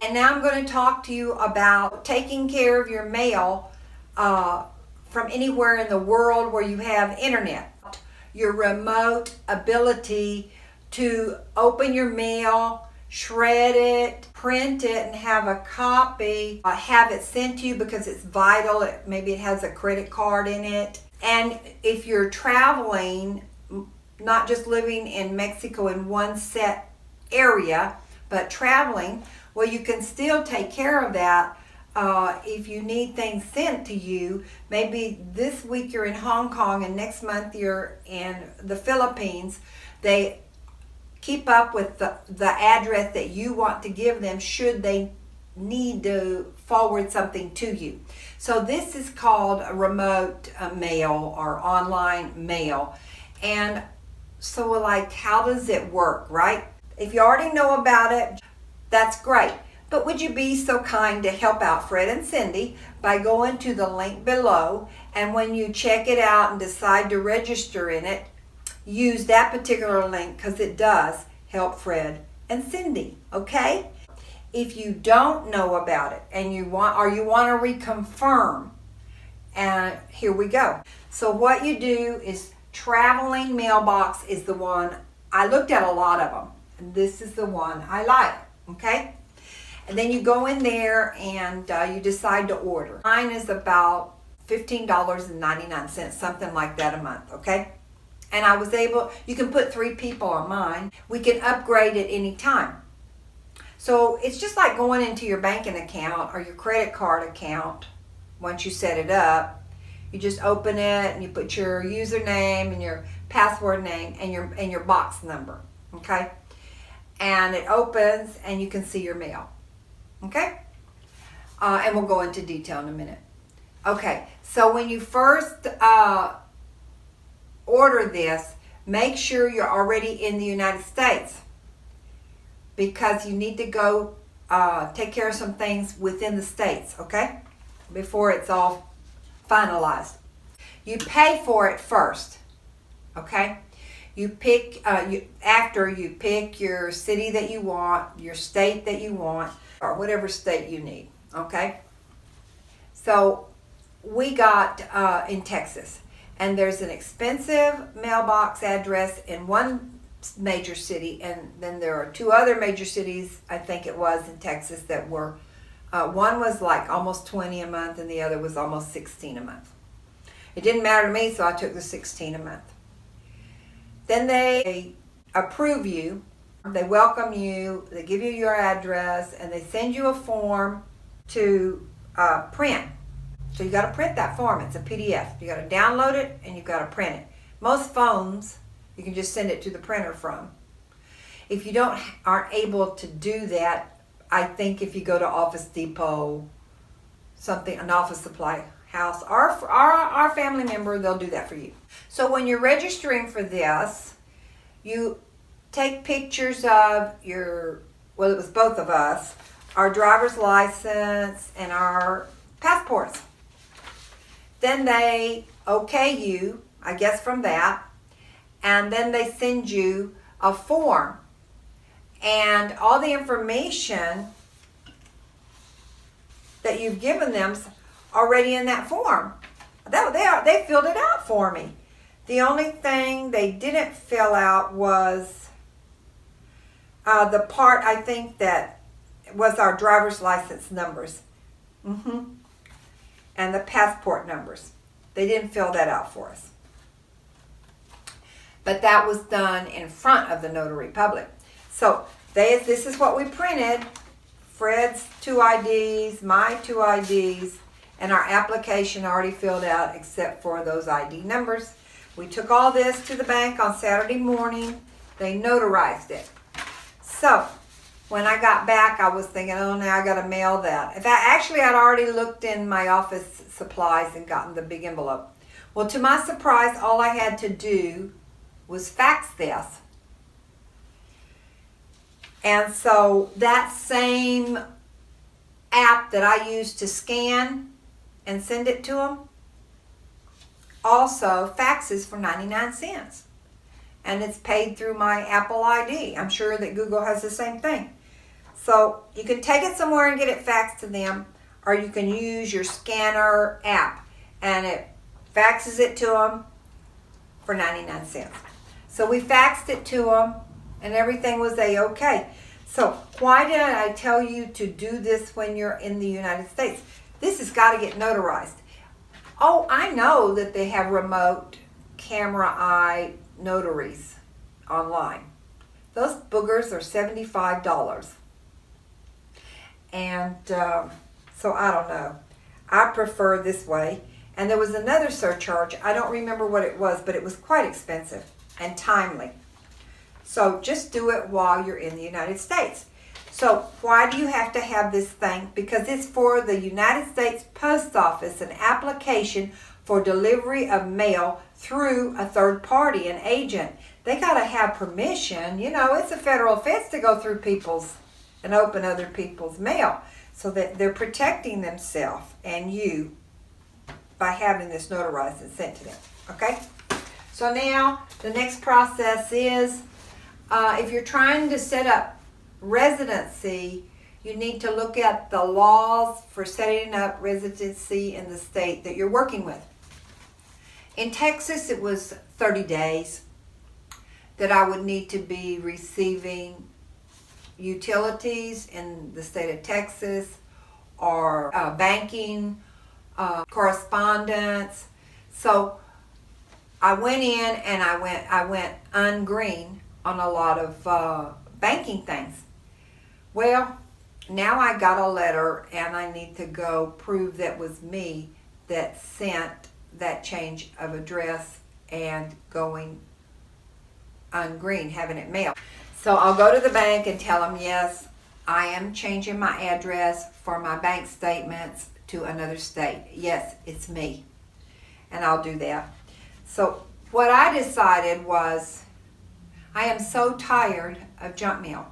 And now I'm going to talk to you about taking care of your mail from anywhere in the world where you have internet. Your remote ability to open your mail, shred it, print it, and have a copy, have it sent to you because it's vital. Maybe it has a credit card in it. And if you're traveling, not just living in Mexico in one set area, but traveling, well, you can still take care of that. If you need things sent to you, maybe this week you're in Hong Kong and next month you're in the Philippines, they keep up with the address that you want to give them should they need to forward something to you. So this is called a remote mail or online mail. And so like, how does it work, right? If you already know about it, that's great. But would you be so kind to help out Fred and Cindy by going to the link below, and when you check it out and decide to register in it, use that particular link because it does help Fred and Cindy, okay? If you don't know about it and you want to reconfirm, and here we go. So what you do is traveling mailbox is the one. I looked at a lot of them, and this is the one I like, okay? And then you go in there and you decide to order. Mine is about $15.99, something like that a month, okay? And I was able, you can put 3 people on mine. We can upgrade at any time. So it's just like going into your banking account or your credit card account. Once you set it up, you just open it and you put your username and your password name and your box number, okay? And it opens and you can see your mail. Okay? And we'll go into detail in a minute. Okay, so when you first order this, make sure you're already in the United States because you need to go take care of some things within the States, okay? Before it's all finalized. You pay for it first, okay? You pick, after you pick your city that you want, your state that you want, or whatever state you need, okay? So we got in Texas, and there's an expensive mailbox address in one major city, and then there are 2 other major cities, I think it was, in Texas that were, one was like almost 20 a month and the other was almost 16 a month. It didn't matter to me, so I took the 16 a month. Then they approve you, they welcome you, they give you your address, and they send you a form to print. So you got to print that form. It's a PDF. You got to download it and you got to print it. Most phones, you can just send it to the printer from. If you aren't able to do that, I think if you go to Office Depot, an office supply house, or our family member, they'll do that for you. So when you're registering for this, you take pictures of it was both of us, our driver's license and our passports. Then they okay you, I guess, from that, and then they send you a form. And all the information that you've given them's already in that form. They filled it out for me. The only thing they didn't fill out was the part, I think, that was our driver's license numbers. And the passport numbers. They didn't fill that out for us. But that was done in front of the notary public. So this is what we printed. Fred's 2 IDs, my 2 IDs, and our application already filled out except for those ID numbers. We took all this to the bank on Saturday morning. They notarized it. So when I got back, I was thinking, oh, now I got to mail that. In fact, actually, I'd already looked in my office supplies and gotten the big envelope. Well, to my surprise, all I had to do was fax this. And so that same app that I used to scan and send it to them also faxes for 99 cents. And it's paid through my Apple ID. I'm sure that Google has the same thing. So you can take it somewhere and get it faxed to them, or you can use your scanner app and it faxes it to them for 99 cents. So we faxed it to them and everything was a-okay. So why did I tell you to do this when you're in the United States? This has got to get notarized. Oh, I know that they have remote camera eye notaries online. Those boogers are $75. And so I don't know. I prefer this way. And there was another surcharge. I don't remember what it was, but it was quite expensive and timely. So just do it while you're in the United States. So why do you have to have this thing? Because it's for the United States Post Office, an application for delivery of mail through a third party, an agent. They got to have permission. You know, it's a federal offense to go through people's and open other people's mail. So that they're protecting themselves and you by having this notarized and sent to them. Okay? So now the next process is if you're trying to set up residency, you need to look at the laws for setting up residency in the state that you're working with. In Texas, it was 30 days that I would need to be receiving utilities in the state of Texas, or banking, correspondence. So I went in and I went ungreen on a lot of banking things. Well, now I got a letter and I need to go prove that was me that sent that change of address and going ungreen, having it mailed. So I'll go to the bank and tell them, yes, I am changing my address for my bank statements to another state. Yes, it's me. And I'll do that. So what I decided was, I am so tired of junk mail.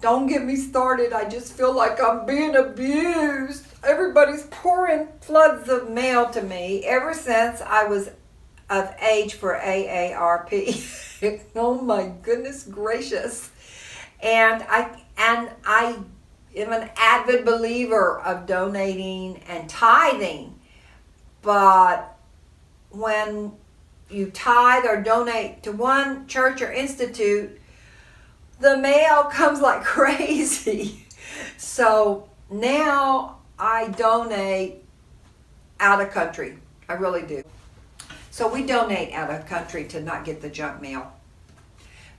Don't get me started. I just feel like I'm being abused. Everybody's pouring floods of mail to me ever since I was of age for AARP. Oh my goodness gracious. And I am an avid believer of donating and tithing. But when you tithe or donate to one church or institute, the mail comes like crazy. So now I donate out of country. I really do. So we donate out of country to not get the junk mail.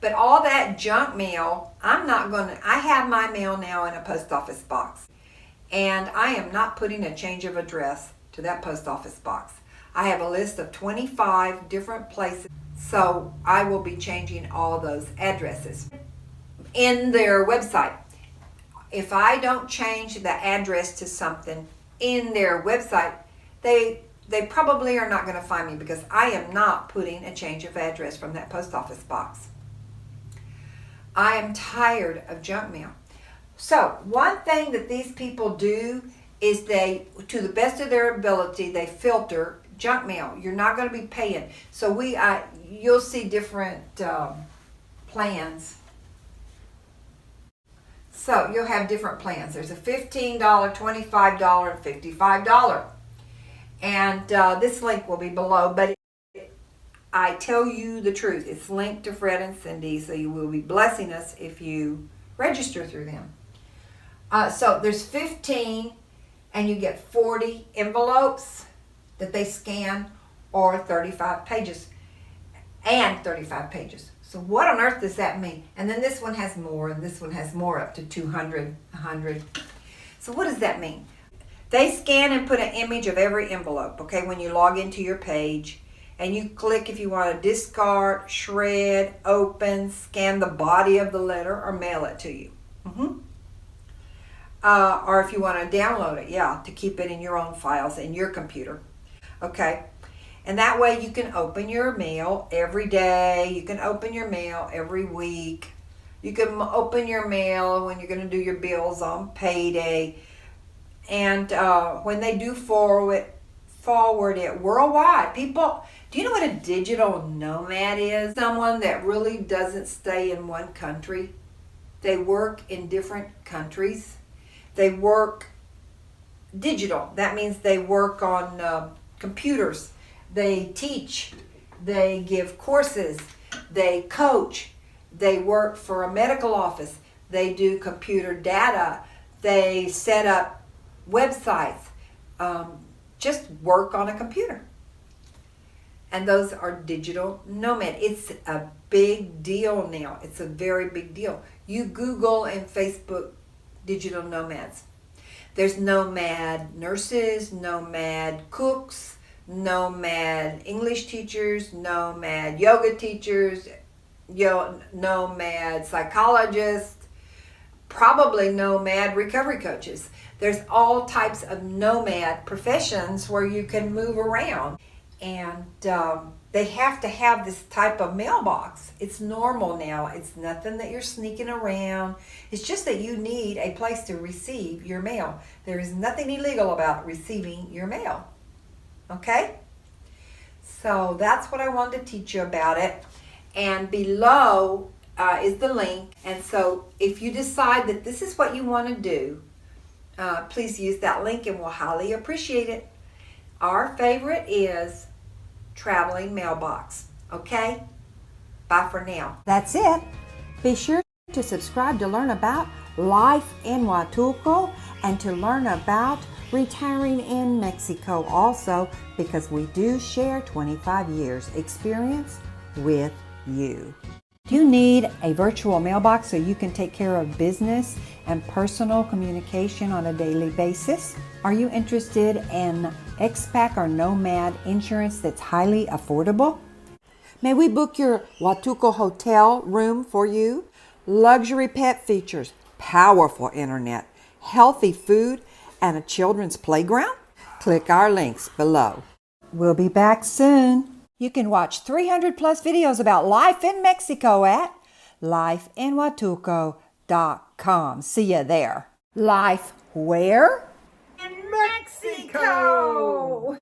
But all that junk mail, I have my mail now in a post office box. And I am not putting a change of address to that post office box. I have a list of 25 different places. So I will be changing all those addresses in their website. If I don't change the address to something in their website, they probably are not going to find me, because I am not putting a change of address from that post office box. I am tired of junk mail. So one thing that these people do is they, to the best of their ability, they filter junk mail. You're not going to be paying. So you'll see different plans. So you'll have different plans. There's a $15, $25, and $55. And this link will be below, but I tell you the truth. It's linked to Fred and Cindy, so you will be blessing us if you register through them. So there's 15, and you get 40 envelopes that they scan, or 35 pages, and 35 pages. So what on earth does that mean? And then this one has more, and this one has more, up to 200, 100. So what does that mean? They scan and put an image of every envelope, okay, when you log into your page. And you click if you want to discard, shred, open, scan the body of the letter, or mail it to you. Or if you want to download it, to keep it in your own files in your computer. Okay. And that way you can open your mail every day. You can open your mail every week. You can open your mail when you're going to do your bills on payday. And when they do forward it worldwide. People, do you know what a digital nomad is? Someone that really doesn't stay in one country. They work in different countries. They work digital. That means they work on computers. They teach. They give courses. They coach. They work for a medical office. They do computer data. They set up websites. Just work on a computer. And those are digital nomad. It's a big deal now. It's a very big deal. You Google and Facebook digital nomads. There's nomad nurses, nomad cooks, nomad English teachers, nomad yoga teachers, nomad psychologists, probably nomad recovery coaches. There's all types of nomad professions where you can move around. And they have to have this type of mailbox. It's normal now. It's nothing that you're sneaking around. It's just that you need a place to receive your mail. There is nothing illegal about receiving your mail. Okay? So that's what I wanted to teach you about it. And below is the link. And so if you decide that this is what you want to do, please use that link and we'll highly appreciate it. Our favorite is traveling mailbox. Okay? Bye for now. That's it. Be sure to subscribe to learn about life in Huatulco and to learn about retiring in Mexico also, because we do share 25 years experience with you. Do you need a virtual mailbox so you can take care of business and personal communication on a daily basis? Are you interested in expat or nomad insurance that's highly affordable? May we book your Huatulco hotel room for you? Luxury pet features, powerful internet, healthy food, and a children's playground? Click our links below. We'll be back soon. You can watch 300 plus videos about life in Mexico at lifeinhuatulco.com. See you there. Life where? Mexico!